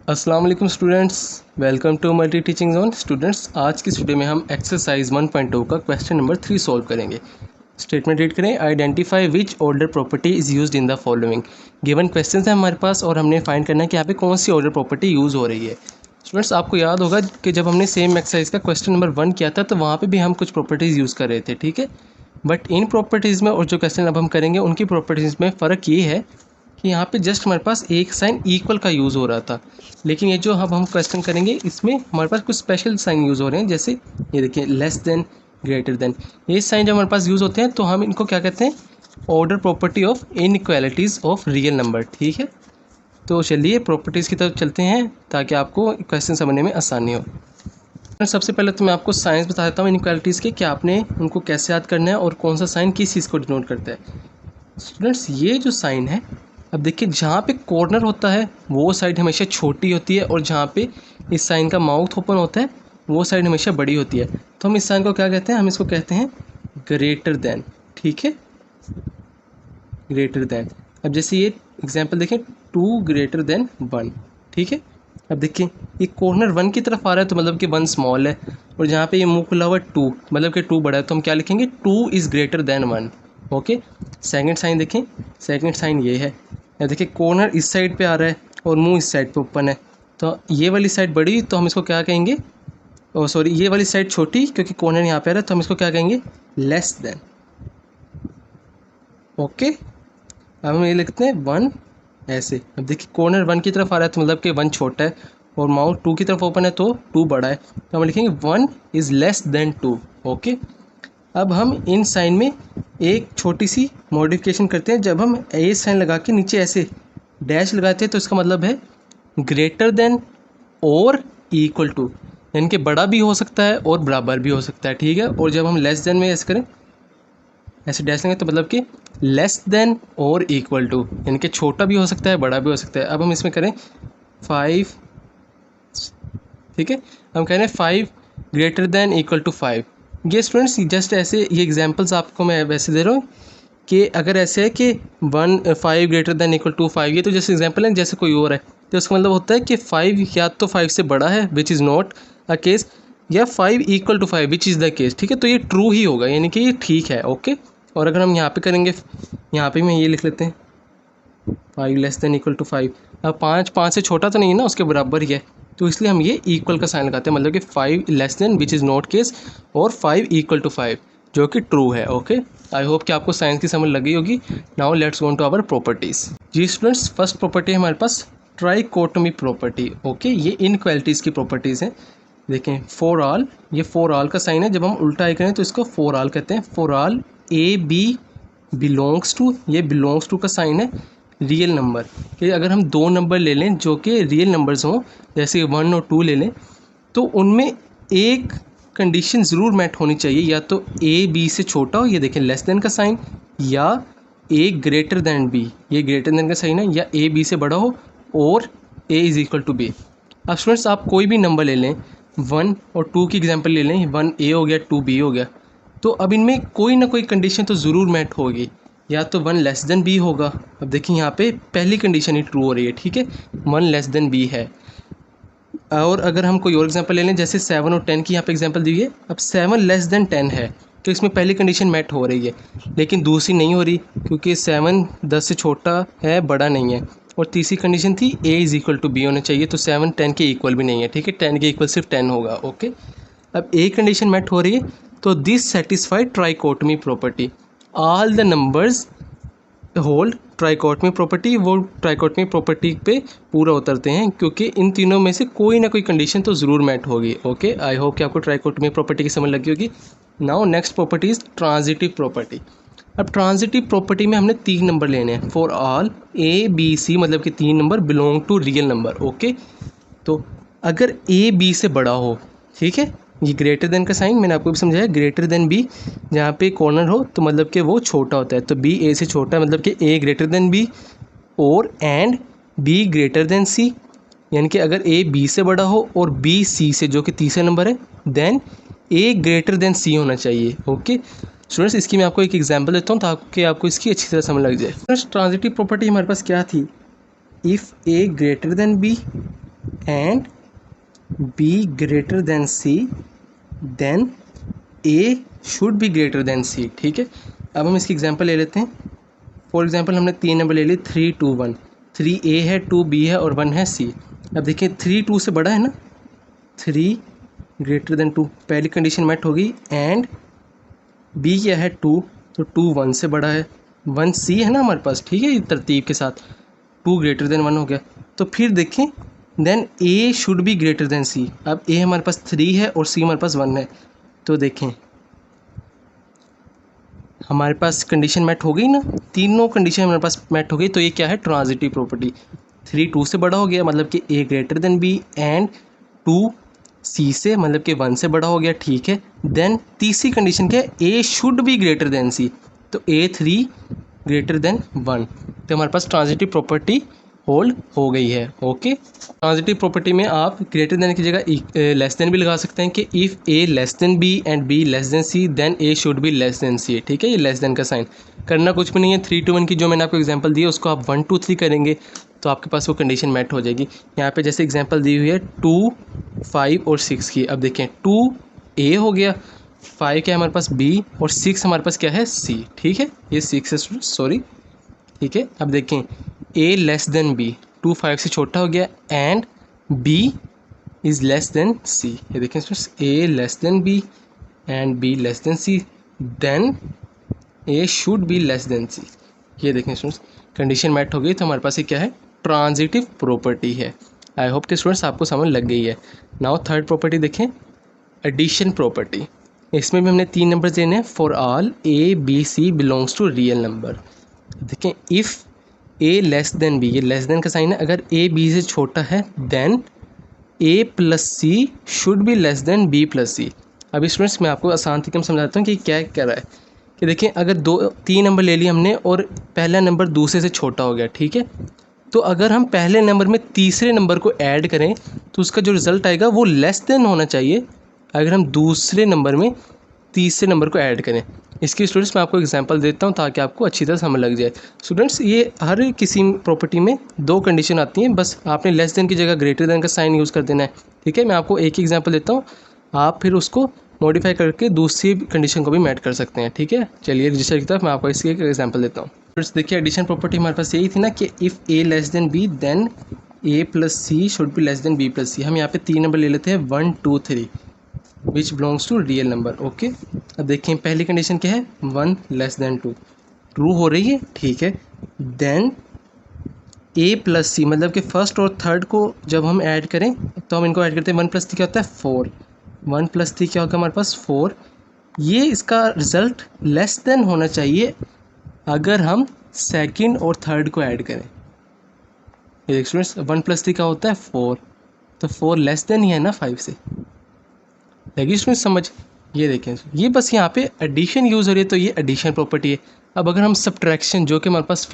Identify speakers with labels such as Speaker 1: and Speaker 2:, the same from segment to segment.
Speaker 1: अस्सलाम वालेकुम students, welcome to multi teaching zone. Students, आज की स्टूडियो में हम एक्सरसाइज 1.2 का क्वेश्चन नंबर 3 सॉल्व करेंगे। स्टेटमेंट रीड करें। Identify which order property is used in the following. Given question है हमारे पास और हमने फाइंड करना है कि यहाँ पे कौन सी ऑर्डर प्रॉपर्टी यूज़ हो रही है। स्टूडेंट्स, आपको याद होगा कि जब हमने सेम एक्सरसाइज का क्वेश्चन नंबर 1 किया था तो वहाँ पर भी हम कुछ प्रॉपर्टीज़ यूज़ कर रहे थे, ठीक है। बट इन प्रॉपर्टीज़ में और जो क्वेश्चन अब हम करेंगे उनकी प्रॉपर्टीज़ में फ़र्क ये है कि यहाँ पे जस्ट हमारे पास एक साइन इक्वल का यूज़ हो रहा था, लेकिन ये जो अब हम क्वेश्चन करेंगे इसमें हमारे पास कुछ स्पेशल साइन यूज़ हो रहे हैं। जैसे ये देखिए, लेस देन, ग्रेटर देन, ये साइन जब हमारे पास यूज़ होते हैं तो हम इनको क्या कहते हैं, order property of inequalities of real number, ठीक है। तो चलिए प्रॉपर्टीज़ की तरफ चलते हैं ताकि आपको क्वेश्चन समझने में आसानी हो। सबसे पहले तो मैं आपको साइंस बता देता हूँ इनइक्वालिटीज़ के, कि आपने उनको कैसे याद करना है और कौन सा साइन किस चीज़ को डिनोट करता है। स्टूडेंट्स, ये जो साइन है, अब देखिए जहाँ पे कॉर्नर होता है वो साइड हमेशा छोटी होती है और जहाँ पे इस साइन का माउथ ओपन होता है वो साइड हमेशा बड़ी होती है। तो हम इस साइन को क्या कहते हैं, हम इसको कहते हैं ग्रेटर देन, ठीक है, ग्रेटर देन। अब जैसे ये एग्जांपल देखें, 2 ग्रेटर देन 1, ठीक है। अब देखिए ये कॉर्नर 1 की तरफ आ रहा है तो मतलब कि 1 स्मॉल है, और जहाँ पे ये मुंह खुला हुआ है 2 मतलब कि 2 बड़ा है, तो हम क्या लिखेंगे, 2 is greater than 1, okay. Second sign देखें, सेकंड साइन ये है। अब देखिए कॉर्नर इस साइड पे आ रहा है और मुंह इस साइड पे ओपन है, तो ये वाली साइड बड़ी तो हम इसको क्या कहेंगे, ओ सॉरी, ये वाली साइड छोटी क्योंकि कॉर्नर यहाँ पे आ रहा है तो हम इसको क्या कहेंगे, लेस देन, ओके। अब हम ये लिखते हैं 1 ऐसे। अब देखिए कॉर्नर 1 की तरफ आ रहा है तो मतलब कि 1 छोटा है और माउथ 2 की तरफ ओपन है तो 2 बड़ा है, तो हम लिखेंगे 1 इज़ लेस देन 2, ओके। अब हम इन साइन में एक छोटी सी मॉडिफिकेशन करते हैं। जब हम ए साइन लगा के नीचे ऐसे डैश लगाते हैं तो इसका मतलब है ग्रेटर देन और इक्वल टू, यानी कि बड़ा भी हो सकता है और बराबर भी हो सकता है, ठीक है। और जब हम लेस देन में ऐसे करें, ऐसे डैश लेंगे तो मतलब कि लेस देन और इक्वल टू, यानी कि छोटा भी हो सकता है बड़ा भी हो सकता है। अब हम इसमें करें 5, ठीक है, हम कह रहे हैं 5 ग्रेटर देन इक्वल टू 5। ये स्टूडेंट्स जस्ट ऐसे ये एग्जांपल्स आपको मैं वैसे दे रहा हूँ कि अगर ऐसे है कि 5 ग्रेटर देन इक्वल टू 5, ये तो जैसे एग्जांपल है, जैसे कोई और है तो उसका मतलब होता है कि 5 या तो 5 से बड़ा है which is not a case, या 5 equal to 5 which is the case, ठीक है। तो ये ट्रू ही होगा, यानी कि ये ठीक है, ओके। और अगर हम यहाँ पे करेंगे, यहाँ पे मैं ये लिख लेते हैं 5 लेस देन इक्वल टू 5। अब 5 से छोटा तो नहीं है ना, उसके बराबर ही है, तो इसलिए हम ये इक्वल का साइन लगाते हैं, मतलब कि 5 less than which is not case और 5 इक्वल टू 5 जो कि ट्रू है, ओके। आई होप कि आपको साइंस की समझ लगी होगी। Now let's go to our properties. जी स्टूडेंट्स, फर्स्ट प्रॉपर्टी है हमारे पास ट्राइकोटोमी प्रॉपर्टी, ओके। ये इनइक्वालिटीज़ की प्रॉपर्टीज़ हैं। देखें फॉर ऑल, ये फॉर ऑल का साइन है, जब हम उल्टा आई करें तो इसको फॉर ऑल कहते हैं। For all A B belongs to, ये बिलोंग्स टू का साइन है रियल नंबर, कि अगर हम 2 नंबर ले लें जो कि रियल नंबर्स हों, जैसे 1 और 2 ले लें, तो उनमें एक कंडीशन ज़रूर मैट होनी चाहिए, या तो ए बी से छोटा हो, ये देखें लेस देन का साइन, या ए ग्रेटर देन बी, ये ग्रेटर देन का साइन है, या ए बी से बड़ा हो और A is equal to B. अब स्टूडेंट्स आप कोई भी नंबर ले लें, 1 और 2 की एग्जांपल ले लें, 1 ए हो गया 2 बी हो गया, तो अब इनमें कोई ना कोई कंडीशन तो ज़रूर मैट होगी, या तो 1 लेस देन बी होगा। अब देखिए यहाँ पे पहली कंडीशन ही ट्रू हो रही है, ठीक है, 1 लेस देन बी है। और अगर हम कोई और एग्जांपल ले लें, जैसे 7 और 10 की यहाँ पे एग्जांपल दी है, अब 7 लेस देन 10 है तो इसमें पहली कंडीशन मैट हो रही है, लेकिन दूसरी नहीं हो रही क्योंकि 7 10 से छोटा है, बड़ा नहीं है। और तीसरी कंडीशन थी A is equal to B होना चाहिए, तो 7 10 के इक्वल भी नहीं है, ठीक है, 10 के इक्वल सिर्फ 10 होगा, ओके। अब एक कंडीशन मैट हो रही है, तो this satisfied trichotomy property, all the numbers hold trichotomy property, वो ट्राइकोटमी प्रॉपर्टी पे पूरा उतरते हैं, क्योंकि इन तीनों में से कोई ना कोई कंडीशन तो ज़रूर मैट होगी, ओके। आई होप कि आपको ट्राइकोटमी प्रॉपर्टी की समझ लगी होगी। Now next property is transitive property. अब ट्रांजिटिव प्रॉपर्टी में हमने 3 नंबर लेने हैं, for all A B C, मतलब कि 3 number belong to real number, okay. तो अगर ए बी से बड़ा हो, ठीक है, ये ग्रेटर देन का साइन मैंने आपको भी समझाया, ग्रेटर देन बी, जहाँ पे कॉर्नर हो तो मतलब कि वो छोटा होता है, तो बी ए से छोटा है, मतलब कि ए ग्रेटर देन बी, और एंड बी ग्रेटर देन सी, यानी कि अगर ए बी से बड़ा हो और बी सी से, जो कि तीसरा नंबर है, देन ए ग्रेटर देन सी होना चाहिए, ओके। स्टूडेंट्स इसकी मैं आपको एक एग्जांपल देता हूँ ताकि आपको इसकी अच्छी तरह समझ लग जाए। फ्रेंड्स ट्रांजिटिव प्रॉपर्टी हमारे पास क्या थी, if A greater than B and b greater than c, then a should be greater than c. ठीक है, अब हम इसकी एग्जांपल ले लेते हैं। फॉर एग्जांपल हमने 3 नंबर ले लिए 3 2 1, 3 ए है, 2 बी है और 1 है सी। अब देखिए 3 2 से बड़ा है ना, 3 ग्रेटर देन 2, पहली कंडीशन मेट हो गई। एंड बी क्या है 2, तो 2 1 से बड़ा है, 1 सी है ना हमारे पास। ठीक है, ये तरतीब के साथ 2 ग्रेटर देन 1 हो गया। तो फिर देखें then a should be greater than c. अब ए हमारे पास 3 है और सी हमारे पास 1 है, तो देखें हमारे पास कंडीशन मैट हो गई ना, तीनों कंडीशन हमारे पास मैट हो गई। तो ये क्या है, ट्रांजिटिव प्रॉपर्टी। 3 2 से बड़ा हो गया मतलब कि ए ग्रेटर देन बी, एंड 2 सी से मतलब कि 1 से बड़ा हो गया। ठीक है, देन तीसरी कंडीशन क्या है, ए शुड बी ग्रेटर देन सी, तो ए 3 ग्रेटर देन 1। तो हमारे पास ट्रांजिटिव प्रॉपर्टी होल्ड हो गई है। ओके, ट्रांजिटिव प्रॉपर्टी में आप ग्रेटर देन की जगह लेस देन भी लगा सकते हैं कि if A less than B and b less than c then a should be less than c. ठीक है, ये लेस देन का साइन करना कुछ भी नहीं है। 3 2 1 की जो मैंने आपको एग्जांपल दी है उसको आप 1 2 3 करेंगे तो आपके पास वो कंडीशन मैट हो जाएगी। यहाँ पे जैसे एग्जांपल दी हुई है 2 5 और 6 की। अब देखें 2 ए हो गया, 5 क्या है हमारे पास बी, और 6 हमारे पास क्या है सी। ठीक है, ये 6 है सॉरी। ठीक है, अब देखें ए लेस देन बी, 2 5 से छोटा हो गया, and b is less than c. ये देखें students, a less than B and b less than c, then a should be less than c. ये देखें स्टूडेंट्स, कंडीशन मैट हो गई तो हमारे पास ये क्या है, ट्रांजिटिव प्रॉपर्टी है। आई होप कि स्टूडेंट्स आपको समझ लग गई है। नाउ थर्ड प्रॉपर्टी देखें, एडिशन प्रॉपर्टी। इसमें भी हमने 3 नंबर देने हैं। For all A B c belongs to real number. देखें if A less than B, ये लेस देन का साइन है, अगर ए बी से छोटा है then a plus c should be less than b plus c. अभी स्टूडेंट्स मैं आपको आसान तरीके में समझाता हूँ कि क्या कह रहा है। कि देखिए अगर 3 नंबर ले लिए हमने और पहला नंबर दूसरे से छोटा हो गया। ठीक है, तो अगर हम पहले नंबर में तीसरे नंबर को ऐड करें तो उसका जो रिज़ल्ट आएगा वो लेस देन होना चाहिए अगर हम दूसरे नंबर में तीसरे नंबर को ऐड करें। इसकी स्टूडेंट्स मैं आपको एग्जांपल देता हूं ताकि आपको अच्छी तरह समझ लग जाए। स्टूडेंट्स ये हर किसी प्रॉपर्टी में 2 कंडीशन आती हैं, बस आपने लेस देन की जगह ग्रेटर देन का साइन यूज़ कर देना है। ठीक है, मैं आपको एक ही एग्जांपल देता हूँ, आप फिर उसको मॉडिफाई करके दूसरी कंडीशन को भी मैट कर सकते हैं। ठीक है, चलिए रजिस्टर की तरफ मैं आपको इसकी एक एग्जाम्पल देता हूँ। फ्रेंड्स देखिए एडिशन प्रॉपर्टी हमारे पास यही थी ना कि if A less than b then a plus c should be less than b plus c. हम यहाँ पे 3 नंबर ले लेते हैं 1 2 3 which belongs to real number. Okay, अब देखें पहली कंडीशन क्या है, 1 लेस देन 2 ट्रू हो रही है। ठीक है, देन ए प्लस सी मतलब कि फर्स्ट और थर्ड को जब हम ऐड करें तो हम इनको ऐड करते हैं 1 प्लस 3 क्या होता है 4, 1 प्लस 3 क्या होगा हमारे पास 4। ये इसका रिज़ल्ट लेस देन होना चाहिए अगर हम सेकंड और थर्ड को ऐड करें। ये स्टूडेंट्स 1 प्लस 3 क्या होता है 4, तो 4 लेस देन ही है ना 5 से। लगी इसमें समझ। ये देखें ये बस यहाँ पे एडिशन यूज़ हो रही है तो ये एडिशन प्रॉपर्टी है। अब अगर हम सब्ट्रैक्शन जो कि हमारे पास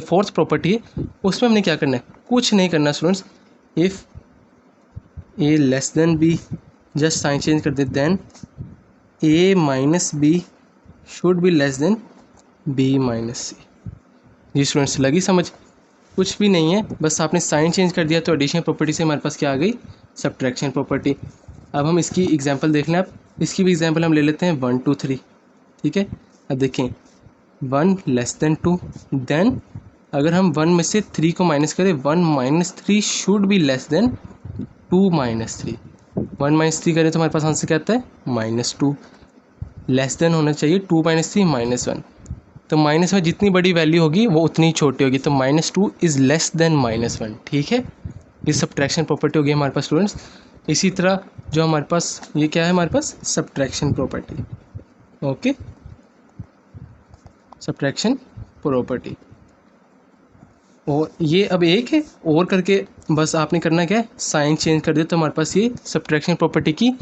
Speaker 1: फोर्थ प्रॉपर्टी है उसमें हमने क्या करना है, कुछ नहीं करना students. If A less than b, just sign change कर दे, then a minus b should be less than b minus c. जी स्टूडेंट्स लगी समझ, कुछ भी नहीं है, बस आपने साइन चेंज कर दिया तो एडिशन प्रॉपर्टी से हमारे पास क्या आ गई, सब्ट्रैक्शन प्रॉपर्टी। अब हम इसकी एग्जांपल देख लें। आप इसकी भी एग्जांपल हम ले लेते हैं 1 2 3। ठीक है, अब देखें 1 लेस देन 2, देन अगर हम 1 में से 3 को माइनस करें 1 minus 3 should be less then 2 minus 3। 1 minus 3 करें तो हमारे पास आंसर क्या आता है -2, लेस देन होना चाहिए 2 माइनस 3 -1। तो माइनस में जितनी बड़ी वैल्यू होगी वो उतनी ही छोटी होगी, तो -2 इज़ लेस देन -1। ठीक है, ये सब्ट्रैक्शन प्रॉपर्टी होगी हमारे पास स्टूडेंट्स। इसी तरह जो हमारे पास ये क्या है, हमारे पास subtraction property. Okay, subtraction property. और ये अब एक है और करके बस आपने करना क्या है, साइन चेंज कर दिया तो हमारे पास ये सब्ट्रैक्शन प्रॉपर्टी की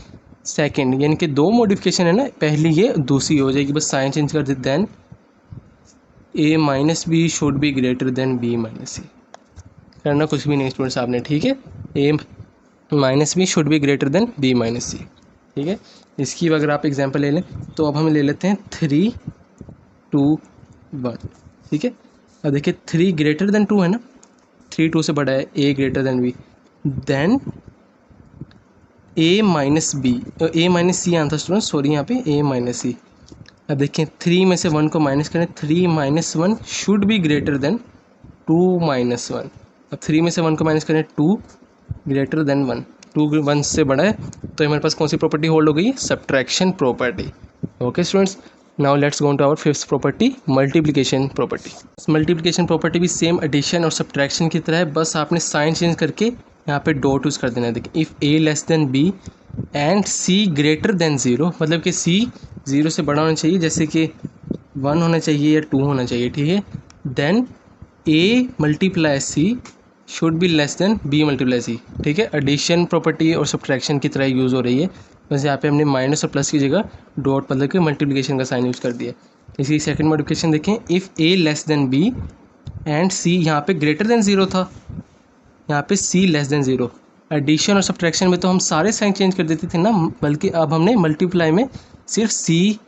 Speaker 1: सेकंड यानी कि 2 मॉडिफिकेशन है ना, पहली ये दूसरी हो जाएगी, बस साइन चेंज कर दिया, then a minus b should be greater than b minus c. करना कुछ भी नहीं स्टूडेंट्स आपने। ठीक है, a minus b should be greater than b minus c. ठीक है, इसकी अगर आप एग्जांपल ले लें तो अब हम ले लेते हैं 3 2 1। ठीक है, अब देखिए 3 ग्रेटर देन 2 है ना, 3 2 से बड़ा है, ए greater than b, then a minus B, A minus सी आना था स्टूडेंट, सॉरी यहाँ पे ए माइनस सी। अब देखें 3 में से 1 को माइनस करें, 3 minus 1 should be greater than 2 minus 1। अब 3 में से 1 को माइनस करें, 2 ग्रेटर देन 1, 2 1 से बड़ा है, तो हमारे पास कौन सी प्रॉपर्टी होल्ड हो गई? Subtraction property. Okay students, now let's go to our fifth property, multiplication property. Multiplication property भी सेम एडिशन और सब्ट्रैक्शन की तरह है, बस आपने साइन चेंज करके यहाँ पे डॉट यूज़ कर देना है। देखिए if A less than B and C greater than 0, मतलब कि सी 0 से बड़ा होना चाहिए, जैसे कि 1 होना चाहिए या 2 होना चाहिए, ठीक है। Then a multiply c should be less than b multiply c, ठीक है। एडिशन प्रॉपर्टी और सब्ट्रैक्शन की तरह यूज़ हो रही है, बस यहाँ पे हमने माइनस और प्लस की जगह डॉट मतलब कि मल्टीप्लिकेशन का साइन यूज़ कर दिया। इसी सेकंड मॉडिफिकेशन देखें, if A less than B and c, यहाँ पे ग्रेटर देन 0 था, यहाँ पे सी लेस देन 0। एडिशन और सब्ट्रैक्शन में तो हम सारे साइन चेंज कर देते थे ना, बल्कि अब हमने मल्टीप्लाई में सिर्फ सी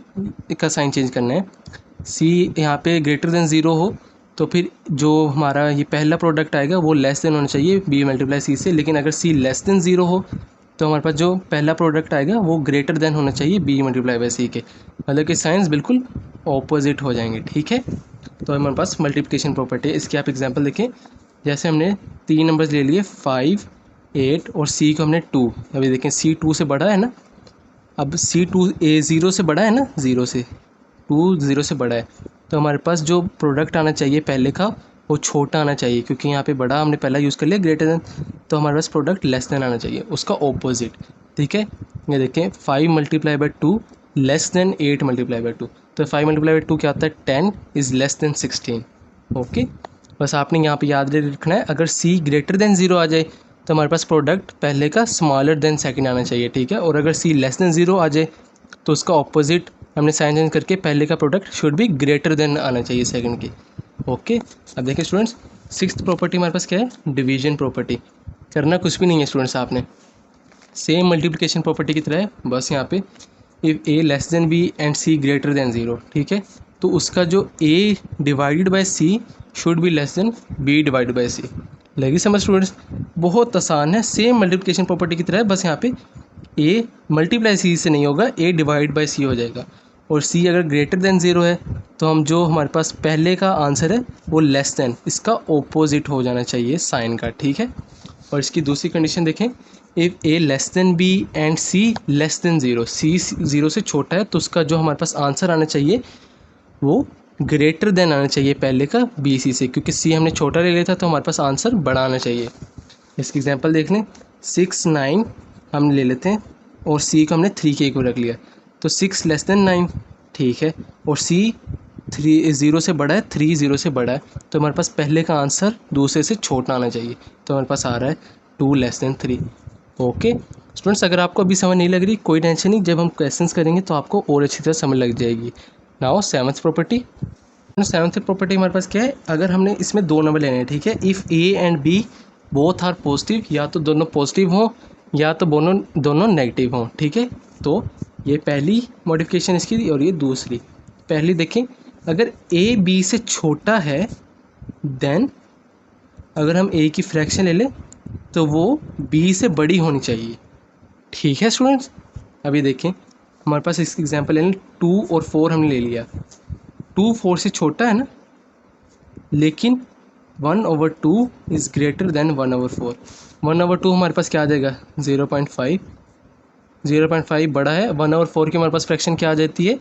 Speaker 1: का साइन चेंज करना है। सी यहाँ पे ग्रेटर देन 0 हो तो फिर जो हमारा ये पहला प्रोडक्ट आएगा वो लेस देन होना चाहिए बी मल्टीप्लाई सी से, लेकिन अगर सी लेस देन 0 हो तो हमारे पास जो पहला प्रोडक्ट आएगा वो ग्रेटर देन होना चाहिए बी मल्टीप्लाई बाई सी के, मतलब कि साइंस बिल्कुल ऑपोजिट हो जाएंगे, ठीक है। तो हमारे पास मल्टीप्लिकेशन प्रॉपर्टी है। इसके आप एग्जांपल देखें, जैसे हमने 3 नंबर्स ले लिए 5, 8 और सी को हमने 2। अभी देखें सी 2 से बड़ा है ना, अब सी 2 ए 0 से बड़ा है ना, 0 से 2 0 से बड़ा है, तो हमारे पास जो प्रोडक्ट आना चाहिए पहले का वो छोटा आना चाहिए, क्योंकि यहाँ पे बड़ा हमने पहला यूज़ कर लिया ग्रेटर देन, तो हमारे पास प्रोडक्ट लेस देन आना चाहिए, उसका ऑपोजिट, ठीक है। ये देखें 5 multiply by 2 less than 8 multiply by 2, तो 5 मल्टीप्लाई बाई 2 क्या आता है? 10 इज़ लेस देन 16। ओके, बस आपने यहाँ पे याद रखना है, अगर सी ग्रेटर देन 0 आ जाए तो हमारे पास प्रोडक्ट पहले का स्मॉलर देन सेकंड आना चाहिए, ठीक है। और अगर सी लेस देन 0 आ जाए तो उसका ऑपोजिट हमने साइन चेंज करके पहले का product should be greater then आना चाहिए सेकंड की। ओके, अब देखिए स्टूडेंट्स, सिक्स्थ प्रॉपर्टी हमारे पास क्या है? Division property. करना कुछ भी नहीं है स्टूडेंट्स, आपने सेम मल्टीप्लिकेशन प्रॉपर्टी की तरह है, बस यहाँ पे if A less than B and C greater than 0, ठीक है, तो उसका जो a divided by c should be less than b divided by c. लगी समझ स्टूडेंट्स? बहुत आसान है, सेम मल्टीप्लिकेशन प्रॉपर्टी की तरह है, बस यहाँ पे ए मल्टीप्लाई सी से नहीं होगा, ए डिवाइड बाय सी हो जाएगा। और सी अगर ग्रेटर देन 0 है तो हम जो हमारे पास पहले का आंसर है वो लेस देन, इसका ऑपोजिट हो जाना चाहिए साइन का, ठीक है। और इसकी दूसरी कंडीशन देखें, if A less than B and C less than 0, C 0 से छोटा है तो उसका जो हमारे पास आंसर आना चाहिए वो ग्रेटर देन आना चाहिए पहले का बी सी से, क्योंकि सी हमने छोटा ले लिया था तो हमारे पास आंसर बड़ा आना चाहिए। इसकी एग्जांपल देख लें, 6 9 हम ले लेते हैं और सी को हमने 3 के को रख लिया, तो 6 लेस देन 9, ठीक है, और सी 3 0 से बड़ा है, 3 0 से बड़ा है, तो हमारे पास पहले का आंसर दूसरे से छोटा आना चाहिए, तो हमारे पास आ रहा है 2 लेस देन 3। ओके स्टूडेंट्स, अगर आपको अभी समझ नहीं लग रही कोई टेंशन नहीं, जब हम क्वेश्चंस करेंगे तो आपको और अच्छी तरह समझ लग जाएगी। Now seventh property. Seventh property हमारे पास क्या है? अगर हमने इसमें 2 नंबर लेने हैं, ठीक है, if A and B both are positive, या तो दोनों पॉजिटिव हों या तो दोनों नेगेटिव हों, ठीक है। तो ये पहली मॉडिफिकेशन इसकी और ये दूसरी। पहली देखें, अगर ए बी से छोटा है देन अगर हम ए की फ्रैक्शन ले लें तो वो बी से बड़ी होनी चाहिए, ठीक है स्टूडेंट्स। अभी देखें हमारे पास इसकी एग्जांपल ले लें, 2 और 4 हमने ले लिया, 2 4 से छोटा है ना, लेकिन 1/2 इज़ ग्रेटर देन 1/4। 1/2 हमारे पास क्या आ जाएगा? 0.5। 0.5 बड़ा है, 1/4 की हमारे पास फ्रैक्शन क्या आ जाती है?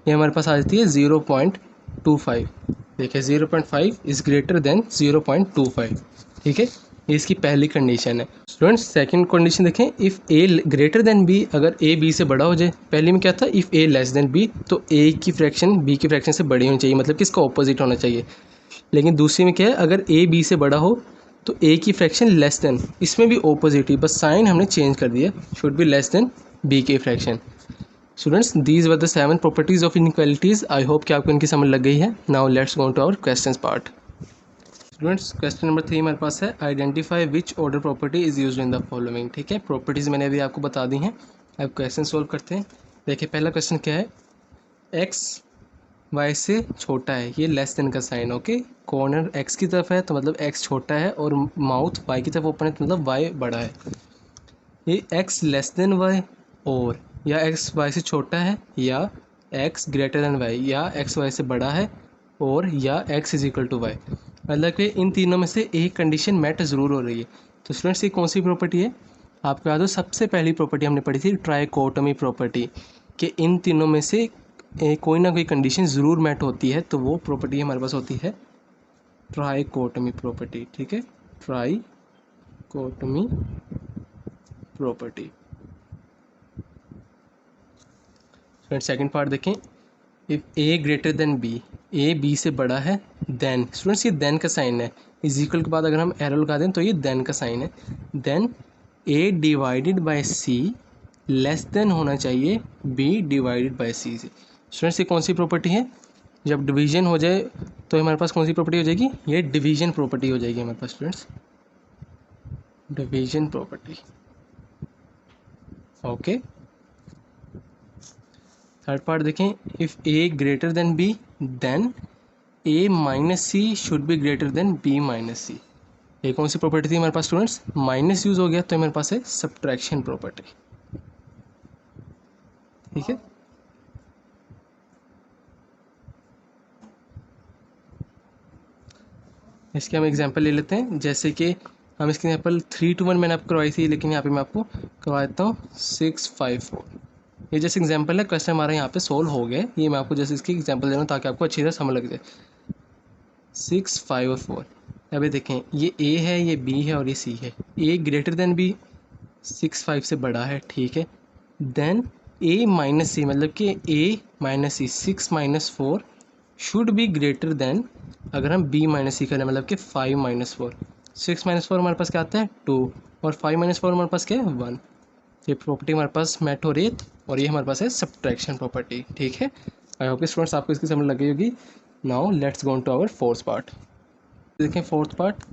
Speaker 1: ये हमारे पास आ जाती है 0.25। देखिए 0.5 इज़ ग्रेटर देन 0.25, ठीक है, ये इसकी पहली कंडीशन है। स्टूडेंट्स सेकंड कंडीशन देखें, if A greater than B, अगर ए बी से बड़ा हो जाए। पहले में क्या था? If A less than B, तो ए की फ्रैक्शन बी की फ्रैक्शन से बड़ी होनी चाहिए, मतलब कि इसका ऑपोजिट होना चाहिए। लेकिन दूसरी में क्या है? अगर ए बी से बड़ा हो तो ए की फ्रैक्शन लेस देन, इसमें भी ऑपोजिट ही, बस साइन हमने चेंज कर दिया, should be less than b की fraction. Students these were the 7 properties of inequalities. I hope कि आपको इनकी समझ लग गई है। Now let's go to our questions part. Students question number 3 हमारे पास है, identify which order property is used in the following, ठीक है। प्रॉपर्टीज़ मैंने अभी आपको बता दी हैं, अब क्वेश्चन सोल्व करते हैं। देखिए पहला क्वेश्चन क्या है, एक्स वाई से छोटा है, ये लेस देन का साइन। ओके, कॉर्नर एक्स की तरफ है तो मतलब एक्स छोटा है, और माउथ वाई की तरफ ओपन है तो मतलब वाई बड़ा है। ये एक्स लेस देन वाई, और या एक्स वाई से छोटा है, या एक्स ग्रेटर देन वाई, या एक्स वाई से बड़ा है, और या X is equal to Y. मतलब कि इन तीनों में से एक कंडीशन मैट ज़रूर हो रही है। तो स्टूडेंट्स ये कौन सी प्रॉपर्टी है? आपको याद हो सबसे पहली प्रॉपर्टी हमने पढ़ी थी ट्राइकोटोमी प्रॉपर्टी, कि इन तीनों में से कोई ना कोई कंडीशन ज़रूर मैट होती है, तो वो प्रॉपर्टी हमारे पास होती है ट्राइकोटोमी प्रॉपर्टी। ठीक है, ट्राइकोटोमी प्रॉपर्टी। सेकंड पार्ट देखें, if A greater than B, A B से बड़ा है, देन स्टूडेंट्स ये देन का साइन है, इज इक्वल के बाद अगर हम एरो लगा दें तो ये देन का साइन है। Then A divided by C less than होना चाहिए बी डिवाइडेड बाय सी से। स्टूडेंट्स ये कौन सी प्रॉपर्टी है? जब डिवीजन हो जाए तो हमारे पास कौन सी प्रॉपर्टी हो जाएगी? ये डिवीजन प्रॉपर्टी हो जाएगी हमारे पास students, division property. Okay, third part देखें, if A greater than b then a minus c should be greater than b minus c. ये कौन सी प्रॉपर्टी थी हमारे पास स्टूडेंट्स? माइनस यूज हो गया तो हमारे पास है सब्ट्रैक्शन प्रॉपर्टी। ठीक है, इसके हम एग्जांपल ले लेते हैं, जैसे कि हम इसके एग्जांपल 3-to-1 मैंने आपको करवाई थी, लेकिन यहाँ पे मैं आपको करवा देता हूँ 6-5-4। ये जैसे एग्जांपल है, क्वेश्चन हमारा यहाँ पे सोल्व हो गया। ये मैं आपको जैसे इसकी एग्जांपल दे रहा हूँ ताकि आपको अच्छी तरह समझ लग जाए। 6, 5 और 4। अभी देखें, ये ए है, ये बी है और ये सी है। ए ग्रेटर देन बी 6-5 से बड़ा है, ठीक है। देन ए माइनस सी, मतलब कि a minus c 6-4 should be greater than, अगर हम बी माइनस सी करें मतलब कि 5-4। 6-4 हमारे पास क्या आता है 2, और 5-4 हमारे पास क्या है 1। ये प्रॉपर्टी हमारे पास मैट हो रही है, और ये हमारे पास है सब्ट्रैक्शन प्रॉपर्टी। ठीक है, आई होप स्टूडेंट्स आपको इसकी समझ लगी होगी। Now let's go to our fourth part. देखें फोर्थ पार्ट,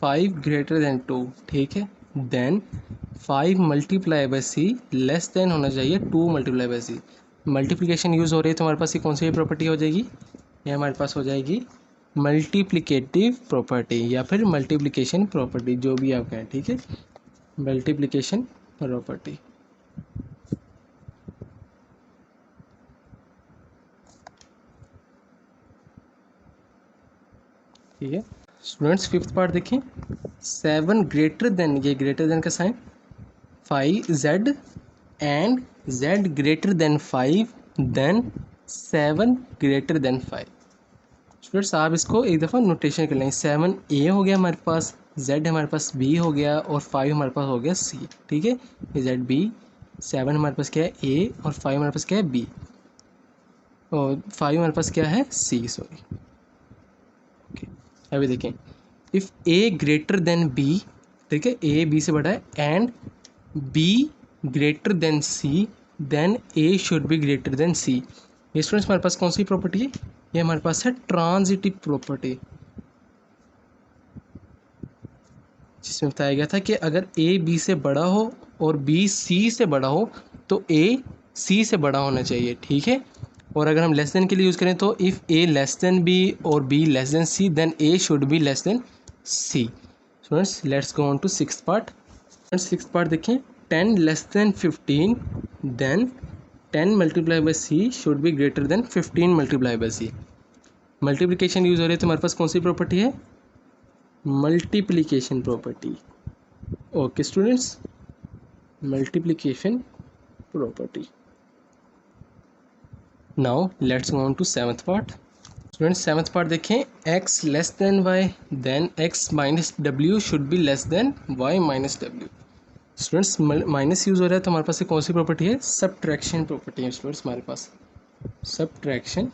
Speaker 1: 5 ग्रेटर देन 2, ठीक है। Then 5 multiply by C less than होना चाहिए 2 multiply by C. Multiplication use हो रही है तो हमारे पास ये कौन सी प्रॉपर्टी हो जाएगी? ये हमारे पास हो जाएगी मल्टीप्लिकेटिव प्रॉपर्टी, या फिर मल्टीप्लिकेशन प्रॉपर्टी, जो भी आप कहें। ठीक है, मल्टीप्लिकेशन प्रॉपर्टी। ठीक है स्टूडेंट्स, फिफ्थ पार्ट देखें, 7 ग्रेटर देन, ये ग्रेटर देन का sign, 5z and z greater than 5 देन 7 ग्रेटर देन 5। स्टूडेंट्स आप इसको एक दफ़ा नोटेशन कर लेंगे। 7 a हो गया हमारे पास, z हमारे पास b हो गया, और 5 हमारे पास हो गया c। ठीक है, ये z b, 7 हमारे पास क्या है a, और 5 हमारे पास क्या है b, और 5 हमारे पास क्या है c, सॉरी। ओके, अभी देखें, if a greater than b, ठीक है, a b से बड़ा है, and b greater than c देन a should be greater than c। ये स्टूडेंट्स हमारे पास कौन सी प्रॉपर्टी है? ये हमारे पास है ट्रांजिटिव प्रॉपर्टी, जिसमें बताया गया था कि अगर a b से बड़ा हो और b c से बड़ा हो तो a c से बड़ा होना चाहिए। ठीक है, और अगर हम लेस देन के लिए यूज़ करें तो if a less than b और b लेस देन c देन a should be less than c। Students let's go on to sixth part. Sixth part देखें, 10 less than 15 then 10 multiply by C should be greater than 15 multiply by C. Multiplication use हो रही है तो हमारे पास कौन सी प्रॉपर्टी है? Multiplication property. Okay students, multiplication property. Now let's go on to seventh part. Students seventh part देखें, x less than y then x minus डब्ल्यू should be less than y minus डब्ल्यू। स्टूडेंट्स माइनस यूज़ हो रहा है तो हमारे पास कौन सी प्रॉपर्टी है? सब्ट्रैक्शन प्रॉपर्टी है स्टूडेंट्स हमारे पास, subtraction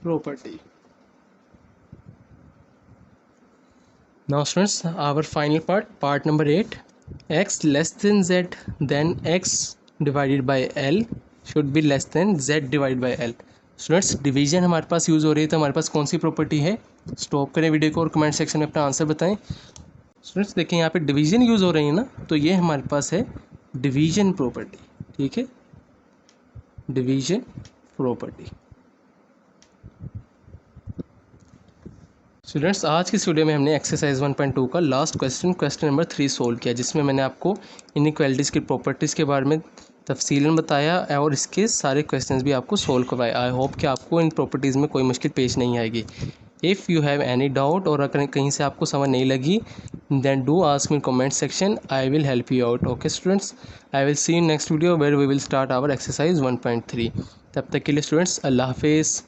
Speaker 1: property. Now students our final part, part number 8, x less than z then x divided by l should be less than z divide by l। Students division हमारे पास use हो रही है तो हमारे पास कौन सी प्रॉपर्टी है? स्टॉप करें वीडियो को और कमेंट सेक्शन में अपना आंसर बताएं। स्टूडेंट्स देखें यहाँ पे डिवीजन यूज़ हो रही है ना, तो ये हमारे पास है डिवीजन प्रॉपर्टी। ठीक है, डिवीजन प्रॉपर्टी। स्टूडेंट्स, आज की इस वीडियो में हमने एक्सरसाइज 1.2 का लास्ट क्वेश्चन नंबर 3 सोल्व किया, जिसमें मैंने आपको इनइक्वालिटीज़ की प्रॉपर्टीज़ के बारे में तफसीलन बताया और इसके सारे क्वेश्चंस भी आपको सोल्व करवाए। आई होप कि आपको इन प्रॉपर्टीज़ में कोई मुश्किल पेश नहीं आएगी। If you have any doubt और अगर कहीं से आपको समझ नहीं लगी, then do ask me comment section, I will help you out. Okay students, I will see in next video where we will start our exercise 1.3। तब तक के लिए स्टूडेंट्स, अल्लाह हाफिज़।